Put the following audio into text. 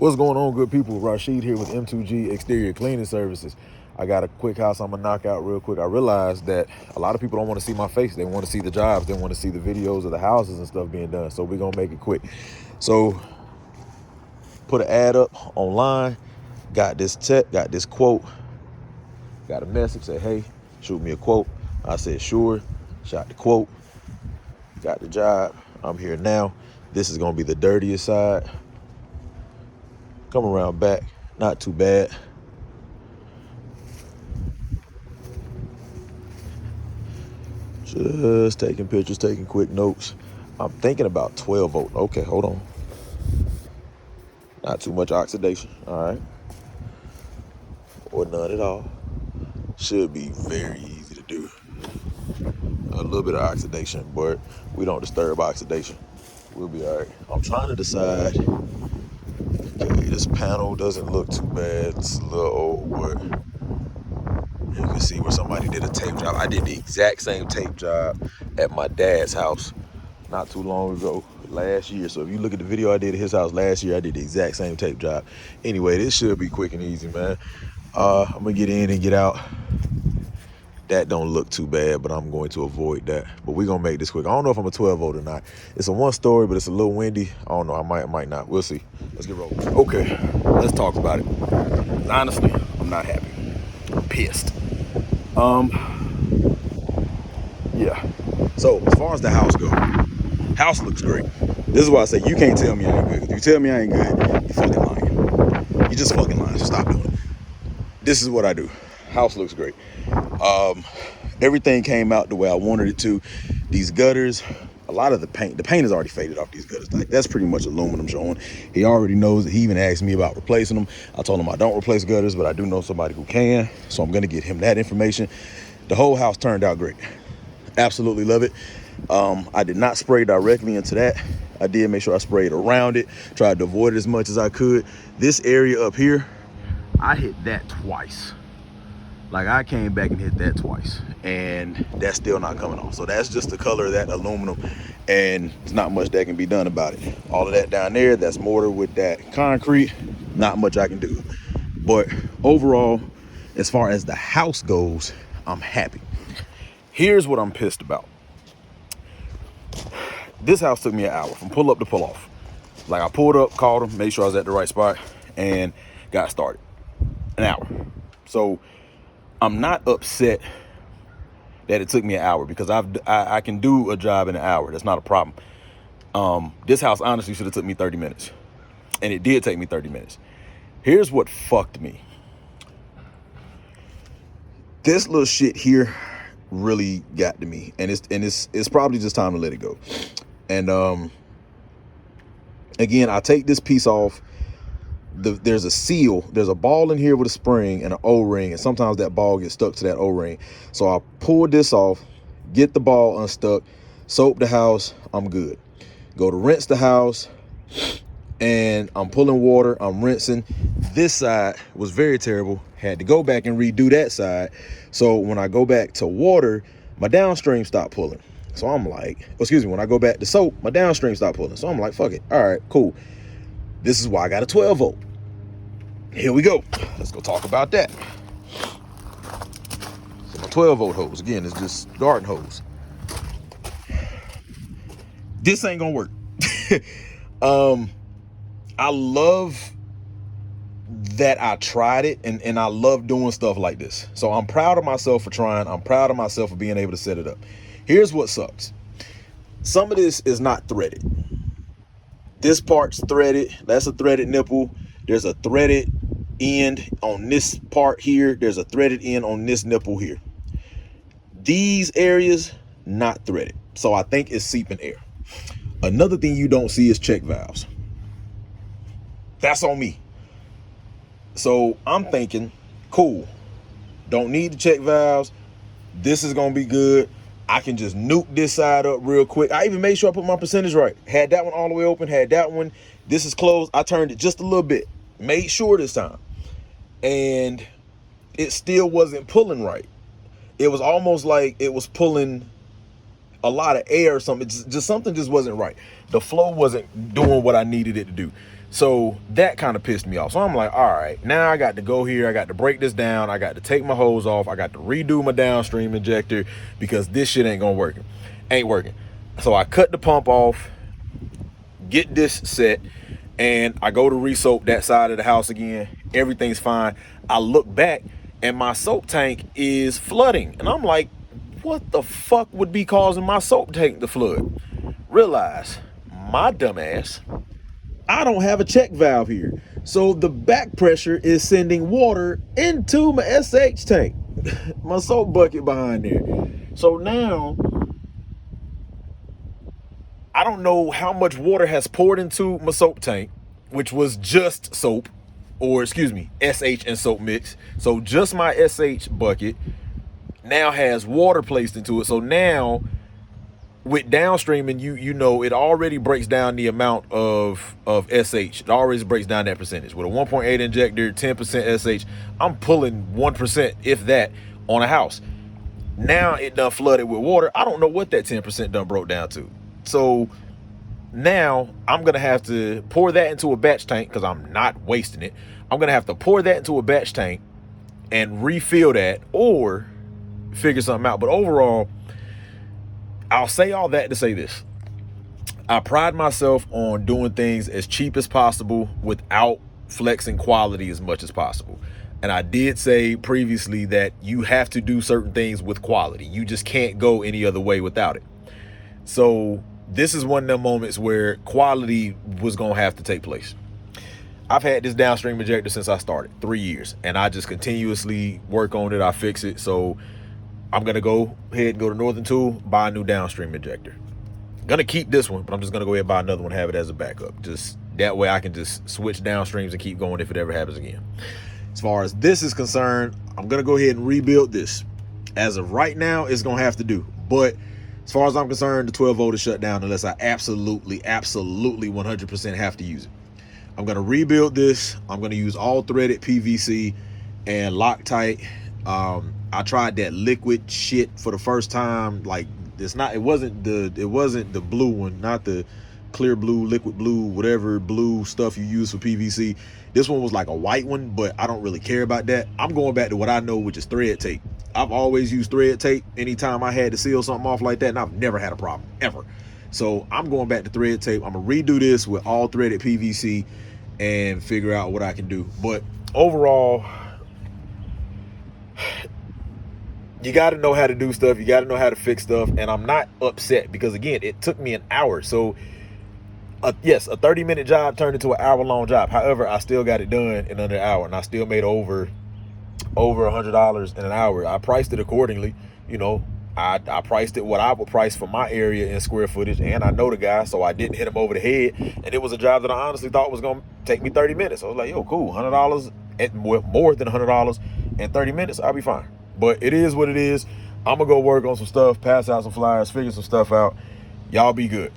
What's going on, good people? Rashid here with M2G Exterior Cleaning Services. I got a quick house I'm gonna knock out real quick. I realized that a lot of people don't want to see my face. They want to see the jobs. They want to see the videos of the houses and stuff being done. So we're gonna make it quick. So put an ad up online. Got this quote. Got a message, said, hey, shoot me a quote. I said, sure. Shot the quote. Got the job. I'm here now. This is gonna be the dirtiest side. Come around back, not too bad. Just taking pictures, taking quick notes. I'm thinking about 12 volt. Okay, hold on. Not too much oxidation, all right. Or none at all. Should be very easy to do. A little bit of oxidation, but we don't disturb oxidation. We'll be all right. I'm trying to decide. Okay, this panel doesn't look too bad. It's a little old, but you can see where somebody did a tape job. I did the exact same tape job at my dad's house not too long ago, last year. So if you look at the video I did at his house last year, I did the exact same tape job. Anyway, this should be quick and easy, man. I'm gonna get in and get out. That don't look too bad, but I'm going to avoid that. But we're gonna make this quick. I don't know if I'm a 12 volt or not. It's a one story, but it's a little windy. I don't know, I might not. We'll see. Let's get rolling. Okay, let's talk about it. Honestly, I'm not happy. I'm pissed. Yeah. So as far as the house goes, house looks great. This is why I say you can't tell me I ain't good. If you tell me I ain't good, you fucking lying. You just fucking lying. So stop doing it. This is what I do. House looks great. Everything came out the way I wanted it to. These gutters, a lot of the paint has already faded off these gutters. Like, that's pretty much aluminum showing. He already knows it. He even asked me about replacing them. I told him I don't replace gutters, but I do know somebody who can. So I'm gonna get him that information. The whole house turned out great. Absolutely love it. I did not spray directly into that. I did make sure I sprayed around it, tried to avoid it as much as I could. This area up here, I hit that twice. Like, I came back and hit that twice, and that's still not coming off. So that's just the color of that aluminum, and there's not much that can be done about it. All of that down there, that's mortar with that concrete, not much I can do. But overall, as far as the house goes, I'm happy. Here's what I'm pissed about. This house took me an hour from pull up to pull off. Like, I pulled up, called him, made sure I was at the right spot, and got started. An hour. So I'm not upset that it took me an hour, because I can do a job in an hour. That's not a problem. This house honestly should have took me 30 minutes. And it did take me 30 minutes. Here's what fucked me. This little shit here really got to me. And it's probably just time to let it go. And again, I take this piece off. There's a seal, there's a ball in here with a spring and an O-ring, and sometimes that ball gets stuck to that O-ring. So I pull this off, get the ball unstuck, soap the house, I'm good. Go to rinse the house, and I'm pulling water, I'm rinsing. This side was very terrible, had to go back and redo that side. So when I go back to water, my downstream stopped pulling. So I'm like, when I go back to soap, my downstream stopped pulling. So I'm like, fuck it, all right, cool. This is why I got a 12 volt. Here we go. Let's go talk about that. So my 12 volt hose, again, is just garden hose. This ain't gonna work. I love that I tried it, and I love doing stuff like this. So I'm proud of myself for trying. I'm proud of myself for being able to set it up. Here's what sucks. Some of this is not threaded. This part's threaded. That's a threaded nipple. There's a threaded end on this part here. There's a threaded end on this nipple here. These areas, not threaded. So I think it's seeping air. Another thing you don't see is check valves. That's on me. So I'm thinking, cool. Don't need to check valves. This is going to be good. I can just nuke this side up real quick. I even made sure I put my percentage right. Had that one all the way open, had that one. This is closed. I turned it just a little bit. Made sure this time. And it still wasn't pulling right. It was almost like it was pulling a lot of air or something. Just something just wasn't right. The flow wasn't doing what I needed it to do. So that kind of pissed me off. So I'm like, all right, now I got to go here. I got to break this down. I got to take my hose off. I got to redo my downstream injector because this shit ain't gonna work. Ain't working. So I cut the pump off, get this set, and I go to re-soap that side of the house again. Everything's fine. I look back and my soap tank is flooding. And I'm like, what the fuck would be causing my soap tank to flood? Realize, my dumbass, I don't have a check valve here. So the back pressure is sending water into my SH tank, my soap bucket behind there. So now, I don't know how much water has poured into my soap tank, which was just soap, or excuse me, SH and soap mix. So just my SH bucket now has water placed into it. So now, with downstreaming, you know, it already breaks down the amount of SH. It always breaks down that percentage. With a 1.8 injector, 10% SH, I'm pulling 1%, if that, on a house. Now it done flooded with water. I don't know what that 10% done broke down to. So now I'm gonna have to pour that into a batch tank because I'm not wasting it. I'm gonna have to pour that into a batch tank and refill that or figure something out. But overall, I'll say all that to say this. I pride myself on doing things as cheap as possible without flexing quality as much as possible. And I did say previously that you have to do certain things with quality. You just can't go any other way without it. So this is one of them moments where quality was going to have to take place. I've had this downstream injector since I started, 3 years, and I just continuously work on it. I fix it. So I'm going to go ahead and go to Northern Tool, buy a new downstream injector. Going to keep this one, but I'm just going to go ahead and buy another one, have it as a backup. Just that way I can just switch downstreams and keep going if it ever happens again. As far as this is concerned, I'm going to go ahead and rebuild this. As of right now, it's going to have to do. But as far as I'm concerned, the 12 volt is shut down unless I absolutely 100% have to use it. I'm going to rebuild this. I'm going to use all threaded PVC and Loctite. I tried that liquid shit for the first time. Like, it wasn't the blue one, not the clear blue, liquid blue, whatever blue stuff you use for PVC. This one was like a white one, but I don't really care about that. I'm going back to what I know, which is thread tape. I've always used thread tape anytime I had to seal something off like that, and I've never had a problem, ever. So I'm going back to thread tape. I'm gonna redo this with all threaded PVC and figure out what I can do. But overall, you got to know how to do stuff. You got to know how to fix stuff. And I'm not upset because, again, it took me an hour. So, yes, a 30-minute job turned into an hour-long job. However, I still got it done in under an hour, and I still made over $100 in an hour. I priced it accordingly. You know, I priced it what I would price for my area in square footage, and I know the guy, so I didn't hit him over the head. And it was a job that I honestly thought was going to take me 30 minutes. I was like, yo, cool, $100, more than $100 in 30 minutes, I'll be fine. But it is what it is. I'm going to go work on some stuff, pass out some flyers, figure some stuff out. Y'all be good.